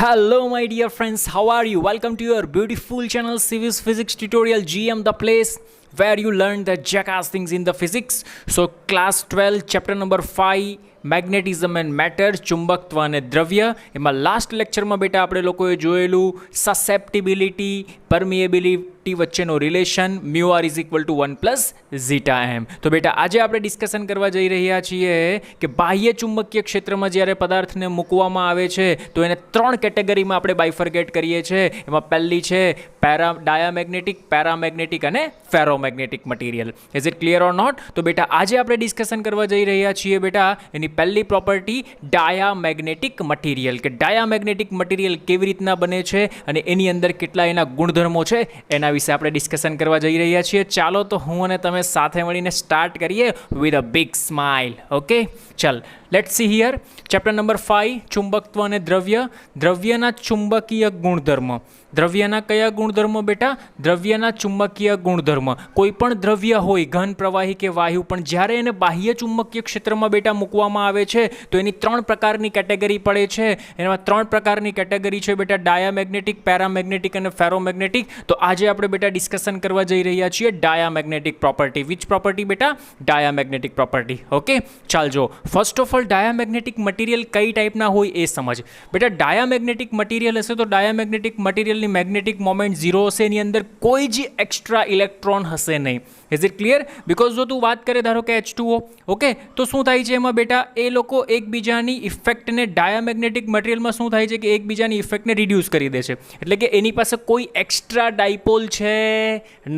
Hello, my dear friends. How are you? Welcome to your beautiful channel, Civis Physics Tutorial GM, the place where you learn the jackass things in the physics. So, class 12, chapter number 5, magnetism and matter, ચુંબકત્વ અને દ્રવ્ય. એમાં last લેક્ચરમાં બેટા આપણે લોકોએ જોયેલું susceptibility, permeability વચ્ચેનો relation, mu R is equal to 1 plus zeta m. તો બેટા આજે આપણે ડિસ્કશન કરવા જઈ રહ્યા છીએ કે બાહ્ય ચુંબકીય ક્ષેત્રમાં જ્યારે પદાર્થને મૂકવામાં આવે છે તો એને ત્રણ કેટેગરીમાં આપણે બાયફર્ગેટ કરીએ છીએ. એમાં પહેલી છે ડાયામેગ્નેટિક, પેરામેગ્નેટિક અને ferromagnetic material. Is it clear or not? તો બેટા આજે આપણે ડિસ્કશન કરવા જઈ રહ્યા છીએ બેટા એની પહેલી પ્રોપર્ટી ડાયામેગ્નેટિક મટીરિયલ, કે ડાયામેગ્નેટિક મટીરિયલ કેવી રીતના બને છે અને એની અંદર કેટલા એના ગુણધર્મો છે એના વિશે આપણે ડિસ્કશન કરવા જઈ રહ્યા છીએ. ચાલો તો હું અને તમે સાથે મળીને સ્ટાર્ટ કરીએ with a big smile. Okay, ચાલ let's see here. Chapter number 5, ચુંબકત્વ અને દ્રવ્ય. દ્રવ્યના ચુંબકીય ગુણધર્મ. દ્રવ્યના કયા ગુણધર્મો બેટા? દ્રવ્યના ચુંબકીય ગુણધર્મ. કોઈ પણ દ્રવ્ય હોય, ઘન, પ્રવાહી કે વાયુ, પણ જ્યારે એને બાહ્ય ચુંબકીય ક્ષેત્રમાં બેટા મૂકવામાં આવે છે તો એની ત્રણ પ્રકારની કેટેગરી પડે છે. એમાં ત્રણ પ્રકારની કેટેગરી છે બેટા, ડાયામેગ્નેટિક, પેરામેગ્નેટિક અને ફેરોમેગ્નેટિક. તો આજે આપણે બેટા ડિસ્કશન કરવા જઈ રહ્યા છીએ ડાયામેગ્નેટિક પ્રોપર્ટી. વિચ પ્રોપર્ટી બેટા? ડાયામેગ્નેટિક પ્રોપર્ટી. ઓકે, ચાલ જો ફર્સ્ટ ઓફ ઓલ ડાયામેગ્નેટિક મટીરિયલ કઈ ટાઈપના હોય એ સમજ. બેટા ડાયામેગ્નેટિક મટીરિયલ હશે તો ડાયામેગ્નેટિક મટીરિયલ મેગ્નેટિક મોમેન્ટ 0 હશે, એની અંદર કોઈ જ એક્સ્ટ્રા ઇલેક્ટ્રોન હશે નહીં. Is it clear? બિકોઝ જો તું વાત કરે ધારો કે H2O, ઓકે, તો શું થાય છે એમાં બેટા, એ લોકો એકબીજાની ઇફેક્ટને, ડાયામેગ્નેટિક મટીરિયલમાં શું થાય છે કે એકબીજાની ઇફેક્ટને રિડ્યુસ કરી દે છે. એટલે કે એની પાસે કોઈ એક્સ્ટ્રા ડાયપોલ છે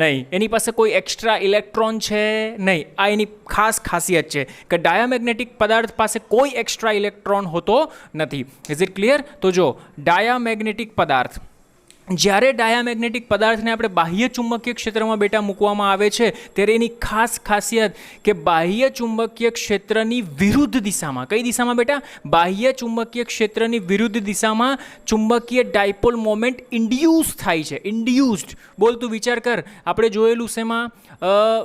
નહીં, એની પાસે કોઈ એક્સ્ટ્રા ઇલેક્ટ્રોન છે નહીં. આ એની ખાસ ખાસિયત છે કે ડાયામેગ્નેટિક પદાર્થ પાસે કોઈ એક્સ્ટ્રા ઇલેક્ટ્રોન હોતો નથી. Is it clear? તો જો ડાયામેગ્નેટિક પદાર્થ, જ્યારે ડાયામેગ્નેટિક પદાર્થને આપણે બાહ્ય ચુંબકીય ક્ષેત્રમાં બેટા મૂકવામાં આવે છે ત્યારે એની ખાસ ખાસિયત કે બાહ્ય ચુંબકીય ક્ષેત્રની વિરુદ્ધ દિશામાં, કઈ દિશામાં બેટા? બાહ્ય ચુંબકીય ક્ષેત્રની વિરુદ્ધ દિશામાં ચુંબકીય ડાયપોલ મોમેન્ટ ઇન્ડ્યુસ થાય છે. ઇન્ડ્યુસ્ડ, બોલ તું વિચાર કર. આપણે જોયેલું શેમાં?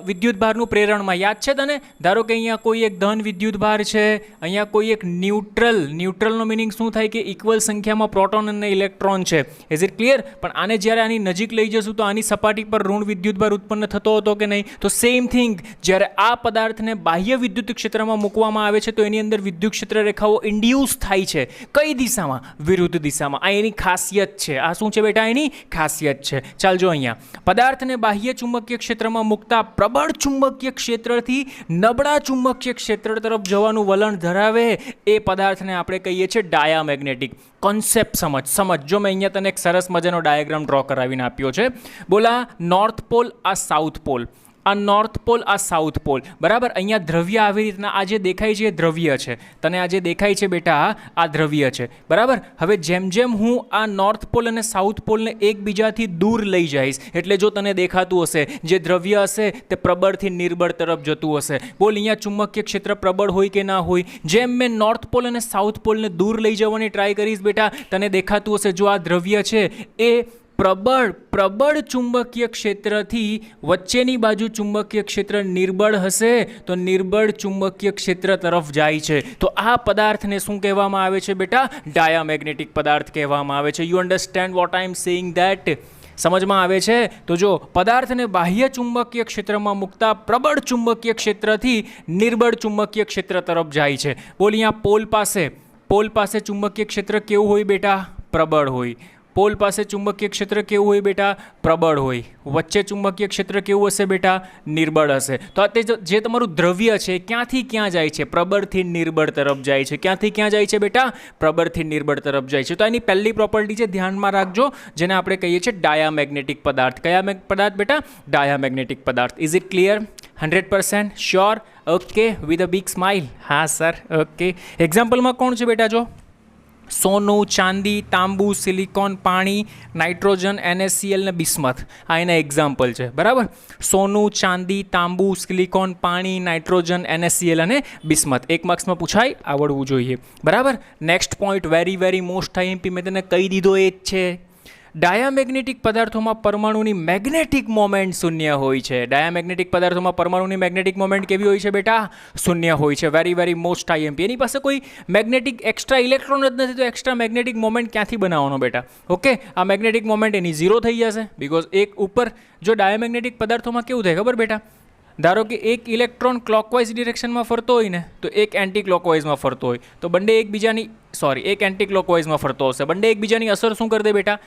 વિદ્યુતભારનું પ્રેરણમાં. યાદ છે તને? ધારો કે અહીંયા કોઈ એક ધન વિદ્યુતભાર છે, અહીંયા કોઈ એક ન્યુટ્રલ. ન્યુટ્રલનો મિનિંગ શું થાય કે ઇક્વલ સંખ્યામાં પ્રોટોન અને ઇલેક્ટ્રોન છે. Is it clear? પણ આને જ્યારે આની નજીક લઈ જશું તો આની સપાટી પર ઋણ વિદ્યુતભાર ઉત્પન્ન થતો હતો કે નહીં? તો સેમ થિંગ, જ્યારે આ પદાર્થને બાહ્ય વિદ્યુત ક્ષેત્રમાં મૂકવામાં આવે છે તો એની અંદર વિદ્યુત ક્ષેત્ર રેખાઓ ઇન્ડ્યુસ થાય છે. કઈ દિશામાં? વિરુદ્ધ દિશામાં. આ એની ખાસિયત છે. આ શું છે બેટા? એની ખાસિયત છે. ચાલ જો અહીંયા પદાર્થને બાહ્ય ચુંબકીય ક્ષેત્રમાં મૂકતા પ્રબળ ચુંબકીય ક્ષેત્રથી નબળા ચુંબકીય ક્ષેત્ર તરફ જવાનું વલણ ધરાવે એ પદાર્થને આપણે કહીએ છીએ ડાયામેગ્નેટિક. કોન્સેપ્ટ સમજ. જો મેં અહીંયા તને એક સરસ મજાનો ડાયાગ્રામ ડ્રો કરાવીને આપ્યો છે. બોલા નોર્થ પોલ, આ સાઉથ પોલ, આ નોર્થ પોલ, આ સાઉથ પોલ, બરાબર. અહીંયા દ્રવ્ય આવી રીતના આ જે દેખાય છે એ દ્રવ્ય છે. તને આ જે દેખાય છે બેટા આ દ્રવ્ય છે, બરાબર. હવે જેમ જેમ હું આ નોર્થ પોલ અને સાઉથ પોલને એકબીજાથી દૂર લઈ જઈશ એટલે જો તને દેખાતું હશે જે દ્રવ્ય હશે તે પ્રબળથી નિર્બળ તરફ જતું હશે. બોલ અહીંયા ચુંબકીય ક્ષેત્ર પ્રબળ હોય કે ના હોય? જેમ મેં નોર્થ પોલ અને સાઉથ પોલને દૂર લઈ જવાની ટ્રાય કરીશ બેટા, તને દેખાતું હશે જો આ દ્રવ્ય છે એ પ્રબળ ચુંબકીય ક્ષેત્રથી વચ્ચેની બાજુ ચુંબકીય ક્ષેત્ર નિર્બળ હશે તો નિર્બળ ચુંબકીય ક્ષેત્ર તરફ જાય છે. તો આ પદાર્થને શું કહેવામાં આવે છે બેટા? ડાયામેગ્નેટિક પદાર્થ કહેવામાં આવે છે. You understand what I am saying that? સમજમાં આવે છે? તો જો પદાર્થને બાહ્ય ચુંબકીય ક્ષેત્રમાં મૂકતા પ્રબળ ચુંબકીય ક્ષેત્રથી નિર્બળ ચુંબકીય ક્ષેત્ર તરફ જાય છે. બોલ અહીંયા પોલ પાસે ચુંબકીય ક્ષેત્ર કેવું હોય બેટા? પ્રબળ હોય. પોલ પાસે ચુંબકીય ક્ષેત્ર કેવું હોય બેટા? પ્રબળ હોય. વચ્ચે ચુંબકીય ક્ષેત્ર કેવું હશે બેટા? નિર્બળ હશે. તો આ જે તમારું દ્રવ્ય છે ક્યાંથી ક્યાં જાય છે? પ્રબળથી નિર્બળ તરફ જાય છે. ક્યાંથી ક્યાં જાય છે બેટા? પ્રબળથી નિર્બળ તરફ જાય છે. તો એની પહેલી પ્રોપર્ટી છે, ધ્યાનમાં રાખજો, જેને આપણે કહીએ છીએ ડાયામેગ્નેટિક પદાર્થ. કયા પદાર્થ બેટા? ડાયામેગ્નેટિક પદાર્થ. Is it clear? 100% sure? Okay, with a big smile. હા સર. ઓકે, એક્ઝામ્પલમાં કોણ છે બેટા? જો સોનું, ચાંદી, તાંબુ, સિલિકોન, પાણી, નાઇટ્રોજન, NaCl ને બિસ્મથ. આ એના એક્ઝામ્પલ છે, બરાબર. સોનું, ચાંદી, તાંબુ, સિલિકોન, પાણી, નાઇટ્રોજન, NaCl અને બિસ્મથ. એક માર્ક્સમાં પૂછાય, આવડવું જોઈએ, બરાબર. Next point very most IMP મેં તને કહી દીધો એ જ છે. ડાયામેગ્નેટિક પદાર્થોમાં પરમાણુની મેગ્નેટિક મોમેન્ટ શૂન્ય હોય છે. ડાયામેગ્નેટિક પદાર્થોમાં પરમાણુની મેગ્નેટિક મોમેન્ટ કેવી હોય છે બેટા? શૂન્ય હોય છે. Very very most IMP. એની પાસે કોઈ મેગ્નેટિક એક્સ્ટ્રા ઇલેક્ટ્રોન જ નથી, તો એક્સ્ટ્રા મેગ્નેટિક મોમેન્ટ ક્યાંથી બનાવવાનો બેટા? ઓકે, આ મેગ્નેટિક મોમેન્ટ એની ઝીરો થઈ જશે, બિકોઝ એક ઉપર જો ડાયામેગ્નેટિક પદાર્થોમાં કેવું થાય ખબર બેટા? ધારો કે એક ઇલેક્ટ્રોન ક્લોકવાઇઝ ડિરેક્શનમાં ફરતો હોય ને, તો એક એન્ટી ક્લોકવાઇઝમાં ફરતો હોય, તો બંને એકબીજાની એક એન્ટી ક્લોકવાઇઝમાં ફરતો હશે, બંને એકબીજાની અસર શું કરી દે બેટા?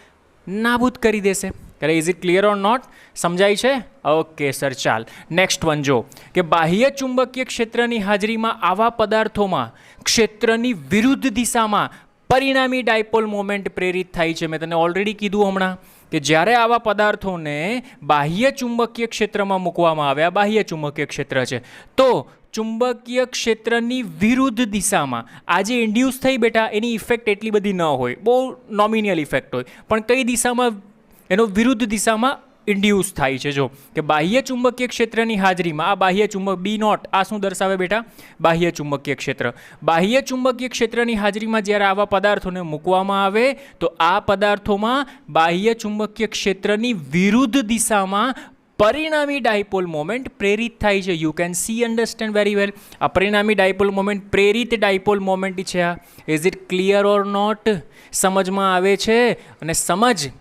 નાબૂદ કરી દેશે. કરે is it clear or not? સમજાય છે? ઓકે સર, ચાલ નેક્સ્ટ વન જો કે બાહ્ય ચુંબકીય ક્ષેત્રની હાજરીમાં આવા પદાર્થોમાં ક્ષેત્રની વિરુદ્ધ દિશામાં પરિણામી ડાયપોલ મોમેન્ટ પ્રેરિત થાય છે. મેં તને ઓલરેડી કીધું હમણાં કે જ્યારે આવા પદાર્થોને બાહ્ય ચુંબકીય ક્ષેત્રમાં મૂકવામાં આવે, આ બાહ્ય ચુંબકીય ક્ષેત્ર છે, તો ચુંબકીય ક્ષેત્રની વિરુદ્ધ દિશામાં આ જે ઇન્ડ્યુસ થઈ બેટા, એની ઇફેક્ટ એટલી બધી ન હોય, બહુ નોમિનિયલ ઇફેક્ટ હોય, પણ કઈ દિશામાં? એનો વિરુદ્ધ દિશામાં ઇન્ડ્યુસ થાય છે. જો કે બાહ્ય ચુંબકીય ક્ષેત્રની હાજરીમાં આ બાહ્ય ચુંબક બી નોટ, આ શું દર્શાવે બેટા? બાહ્ય ચુંબકીય ક્ષેત્ર. બાહ્ય ચુંબકીય ક્ષેત્રની હાજરીમાં જ્યારે આવા પદાર્થોને મૂકવામાં આવે, તો આ પદાર્થોમાં બાહ્ય ચુંબકીય ક્ષેત્રની વિરુદ્ધ દિશામાં પરિણામી ડાયપોલ મોમેન્ટ પ્રેરિત થાય છે. You can see, understand very well. આ પરિણામી ડાયપોલ મોમેન્ટ પ્રેરિત ડાયપોલ મોમેન્ટ છે. આ is it clear or not? સમજમાં આવે છે? અને સમજ,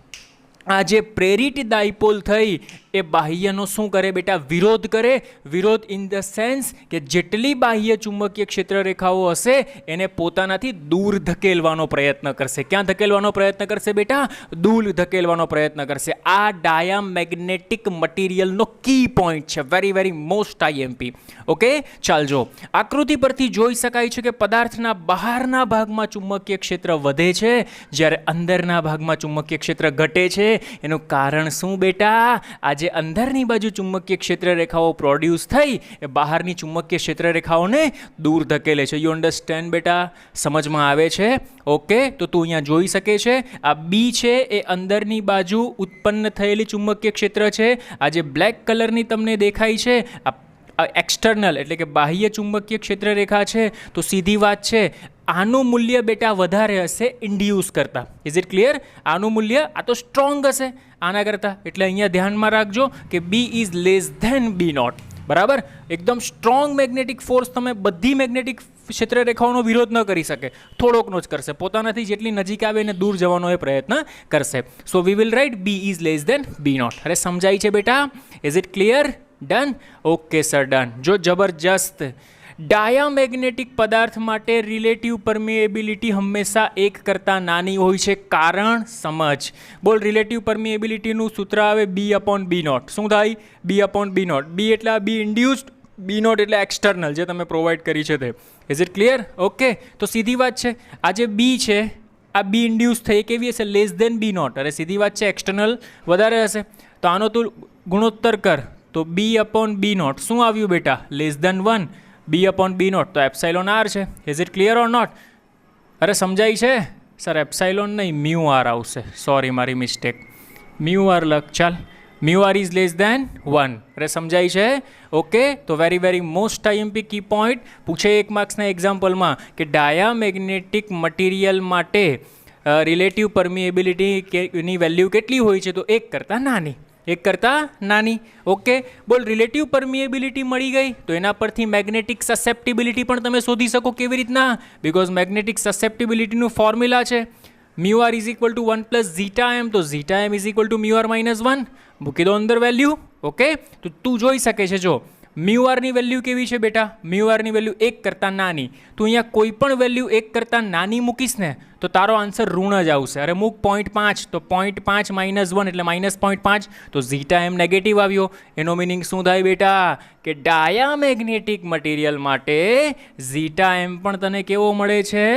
આ જે પ્રેરિત ડાયપોલ થઈ એ બાહ્યનો શું કરે બેટા? વિરોધ કરે. વિરોધ ઇન ધ સેન્સ કે જેટલી બાહ્ય ચુંબકીય ક્ષેત્ર રેખાઓ હશે એને પોતાનાથી દૂર ધકેલવાનો પ્રયત્ન કરશે. ક્યાં ધકેલવાનો પ્રયત્ન કરશે બેટા? દૂર ધકેલવાનો પ્રયત્ન કરશે. આ ડાયામેગ્નેટિક મટીરિયલનો કી પોઈન્ટ છે. Very very most IMP. Okay, ચાલ જો આકૃતિ પરથી જોઈ શકાય છે કે પદાર્થના બહારના ભાગમાં ચુંબકીય ક્ષેત્ર વધે છે, જ્યારે અંદરના ભાગમાં ચુંબકીય ક્ષેત્ર ઘટે છે. એનું કારણ શું બેટા? આજે અંદરની બાજુ ચુંબકીય ક્ષેત્ર રેખાઓ પ્રોડ્યુસ થઈ એ બહારની ચુંબકીય ક્ષેત્ર રેખાઓને દૂર ધકેલે છે. યુ અન્ડરસ્ટેન્ડ બેટા? સમજમાં આવે છે? ઓકે, તો તું અહીંયા જોઈ શકે છે આ બી છે એ અંદરની બાજુ ઉત્પન્ન થયેલી ચુંબકીય ક્ષેત્ર છે. આ જે બ્લેક કલરની તમને દેખાય છે આ એક્સટર્નલ એટલે કે બાહ્ય ચુંબકીય ક્ષેત્ર રેખા છે. તો સીધી વાત છે, આનું મૂલ્ય બેટા વધારે હશે ઇન્ડ્યુસ કરતાં. Is it clear? આનું મૂલ્ય આ તો સ્ટ્રોંગ હશે આના કરતાં, એટલે અહીંયા ધ્યાનમાં રાખજો કે B is less than B not. બરાબર? એકદમ સ્ટ્રોંગ મેગ્નેટિક ફોર્સ તમે બધી મેગ્નેટિક ક્ષેત્ર રેખાઓનો વિરોધ ન કરી શકે, થોડોકનો જ કરશે. પોતાનાથી જેટલી નજીક આવે એને દૂર જવાનો એ પ્રયત્ન કરશે. So we will write B is less than B not. અરે સમજાય છે બેટા? Is it clear? Done? Okay sir, done. જો જબરજસ્ત. ડાયામેગ્નેટિક પદાર્થ માટે રિલેટિવ પરમિએબિલિટી હંમેશા એક કરતાં નાની હોય છે. કારણ સમજ. બોલ, રિલેટિવ પરમિએબિલિટીનું સૂત્ર આવે બી અપોન બી નોટ. શું થાય? બી અપોન બી નોટ. બી એટલે બી ઇન્ડ્યુસ્ડ, બી નોટ એટલે એક્સટર્નલ જે તમે પ્રોવાઈડ કરી છે તે. Is it clear? ઓકે, તો સીધી વાત છે, આ જે બી છે આ બી ઇન્ડ્યુસ થઈ કેવી હશે? Less than B not. અરે સીધી વાત છે, એક્સટર્નલ વધારે હશે. તો આનો તું ગુણોત્તર કર તો બી અપોન બી નોટ શું આવ્યું બેટા? Less than 1. B upon B not તો એપ્સાઇલોન આર છે. Is it clear or not? અરે સમજાય છે સર? એપ્સાઇલોન નહીં, મ્યુ આર આવશે. સોરી, મારી મિસ્ટેક. મ્યુ આર લખ. ચાલ, mu R is less than 1. અરે સમજાય છે? ઓકે, તો very very most IMP key point પૂછે એક માર્ક્સના એક્ઝામ્પલમાં કે ડાયામેગ્નેટિક મટીરિયલ માટે રિલેટિવ પરમિએબિલિટીની વેલ્યુ કેટલી હોય છે? તો એક કરતાં નાની. એક કરતાં નાની. ઓકે, બોલ, રિલેટિવ પરમિએબિલિટી મળી ગઈ તો એના પરથી મેગ્નેટિક સસેપ્ટિબિલિટી પણ તમે શોધી શકો. કેવી રીતના? બિકોઝ મેગ્નેટિક સસેપ્ટિબિલિટીનું ફોર્મ્યુલા છે mu R is equal to 1 plus zeta m. તો zeta m is equal to mu r minus 1. મૂકી દો અંદર વેલ્યુ. ઓકે, તો તું જોઈ શકે છે જો મ્યુ આરની વેલ્યુ કેવી છે બેટા? મ્યુ આરની વેલ્યુ એક કરતાં નાની. તું અહીંયા કોઈ પણ વેલ્યુ એક કરતાં નાની મૂકીશ ને તો તારો આન્સર ઋણ જ આવશે. અરે મૂક 0.5 તો 0.5 માઇનસ 1 એટલે માઇનસ 0.5. તો ઝીટા એમ નેગેટિવ આવ્યો. એનો મિનિંગ શું થાય બેટા? કે ડાયામેગ્નેટિક મટીરિયલ માટે ઝીટા એમ પણ તને કેવો મળે છે?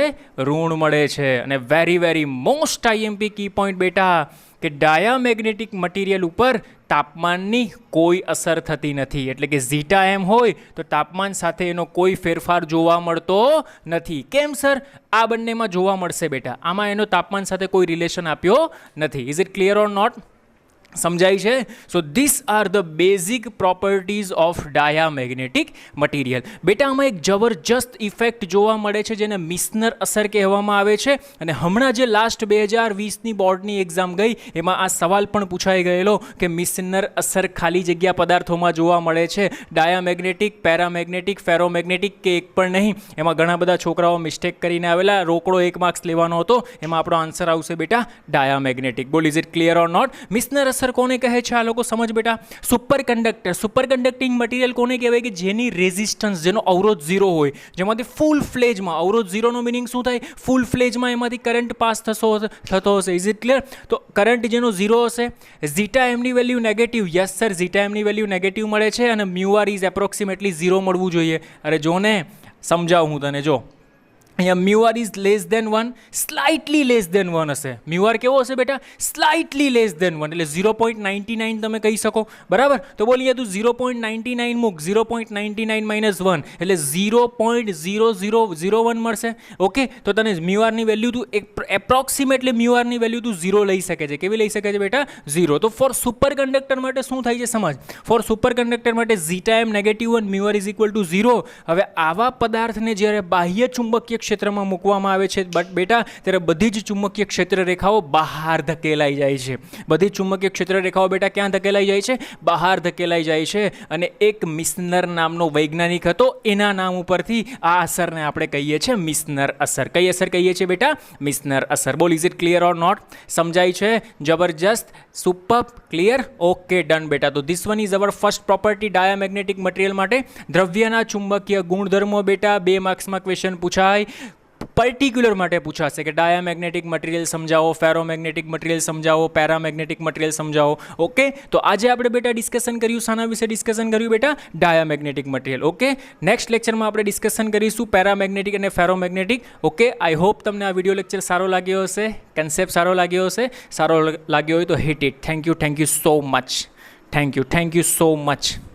ઋણ મળે છે. અને very very most IMP key point બેટા કે ડાયામેગ્નેટિક મટીરિયલ ઉપર તાપમાનની કોઈ અસર થતી નથી. એટલે કે ઝીટા એમ હોય તો તાપમાન સાથે એનો કોઈ ફેરફાર જોવા મળતો નથી. કેમ સર? આ બંનેમાં જોવા મળશે બેટા, આમાં એનો તાપમાન સાથે કોઈ રિલેશન આપ્યો નથી. Is it clear or not? સમજાય છે? So this are the basic properties of diamagnetic material. બેટા આમાં એક જબરજસ્ત ઇફેક્ટ જોવા મળે છે જેને મિસનર અસર કહેવામાં આવે છે. અને હમણાં જે લાસ્ટ 2020ની બોર્ડની એક્ઝામ ગઈ એમાં આ સવાલ પણ પૂછાઈ ગયેલો કે મિસનર અસર ખાલી જગ્યા પદાર્થોમાં જોવા મળે છે, ડાયામેગ્નેટિક, પેરામેગ્નેટિક, ફેરોમેગ્નેટિક કે એક પણ નહીં. એમાં ઘણા બધા છોકરાઓ મિસ્ટેક કરીને આવેલા. રોકડો 1 માર્ક્સ લેવાનો હતો, એમાં આપણો આન્સર આવશે બેટા ડાયામેગ્નેટિક. બોલ, is it clear or not? Meissner અસર કોને કહે છે આ લોકો સમજ બેટા. Superconductor, superconducting material કોને કહેવાય કે જેની રેઝિસ્ટન્સ, જેનો અવરોધ 0 હોય, જેમાંથી ફૂલ ફ્લેજમાં, અવરોધ 0નો મિનિંગ શું થાય? ફૂલ ફ્લેજમાં એમાંથી કરંટ પાસ થતો હશે. Is it clear? તો કરંટ જેનો 0 હશે, ઝીટા એમની value negative. Yes sir, zeta એમની વેલ્યુ નેગેટિવ મળે છે અને મ્યુ આર ઇઝ એપ્રોક્સિમેટલી 0 મળવું જોઈએ. અરે જો ને, સમજાવું હું તને. જો અહીંયા mu R is less than 1, slightly less than 1 હશે. મ્યુ આર કેવો હશે બેટા? સ્લાઇટલી લેસ દેન 1, એટલે 0.99 તમે કહી શકો. બરાબર? તો બોલ અહીંયા તું 0.99 મૂક. 0.99 માઇનસ 1 એટલે 0.0001 મળશે. ઓકે, તો તને મ્યુ આરની વેલ્યુ તું એપ્રોક્સિમેટલી મ્યુ આરની વેલ્યુ તું 0 લઈ શકે છે. કેવી લઈ શકે છે બેટા? 0. તો ફોર સુપર કન્ડક્ટર માટે શું થાય છે સમજ. ફોર સુપર કન્ડક્ટર માટે zeta M negative 1, mu R is equal to 0. હવે આવા પદાર્થને જ્યારે બાહ્ય ચુંબકીય ક્ષેત્રમાં મૂકવામાં આવે છે બેટા, ત્યારે બધી જ ચુંબકીય ક્ષેત્ર રેખાઓ બહાર ધકેલાઈ જાય છે. બધી ચુંબકીય ક્ષેત્ર રેખાઓ બેટા ક્યાં ધકેલાઈ જાય છે? બહાર ધકેલાઈ જાય છે. અને એક મિસનર નામનો વૈજ્ઞાનિક હતો, એના નામ ઉપરથી આ અસરને આપણે કહીએ છીએ મિસનર અસર. કઈ અસર કહીએ છીએ બેટા? મિસનર અસર. બોલ, is it clear or not? સમજાય છે? જબરજસ્ત, સુપર, ક્લિયર, ઓકે, ડન બેટા. તો this one is our first property diamagnetic material માટે. દ્રવ્યના ચુંબકીય ગુણધર્મો બેટા 2 માર્ક્સમાં ક્વેશ્ચન પૂછાય. પર્ટિક્યુલર માટે પૂછાશે કે ડાયામેગ્નેટિક મટીરિયલ સમજાવો, ફેરોમેગ્નેટિક મટીરિયલ સમજાવો, પેરામેગ્નેટિક મટીરિયલ સમજાવો. ઓકે, તો આજે આપણે બેટા ડિસ્કશન કર્યું, શાના વિશે ડિસ્કશન કર્યું બેટા? ડાયામેગ્નેટિક મટીરિયલ. ઓકે, નેક્સ્ટ લેક્ચરમાં આપણે ડિસ્કશન કરીશું પેરામેગ્નેટિક અને ફેરોમેગ્નેટિક. ઓકે, આઈ હોપ તમને આ વિડીયો લેક્ચર સારો લાગ્યો હશે, કન્સેપ્ટ સારો લાગ્યો હશે. સારો લાગ્યો હોય તો hit it. Thank you so much. Thank you so much.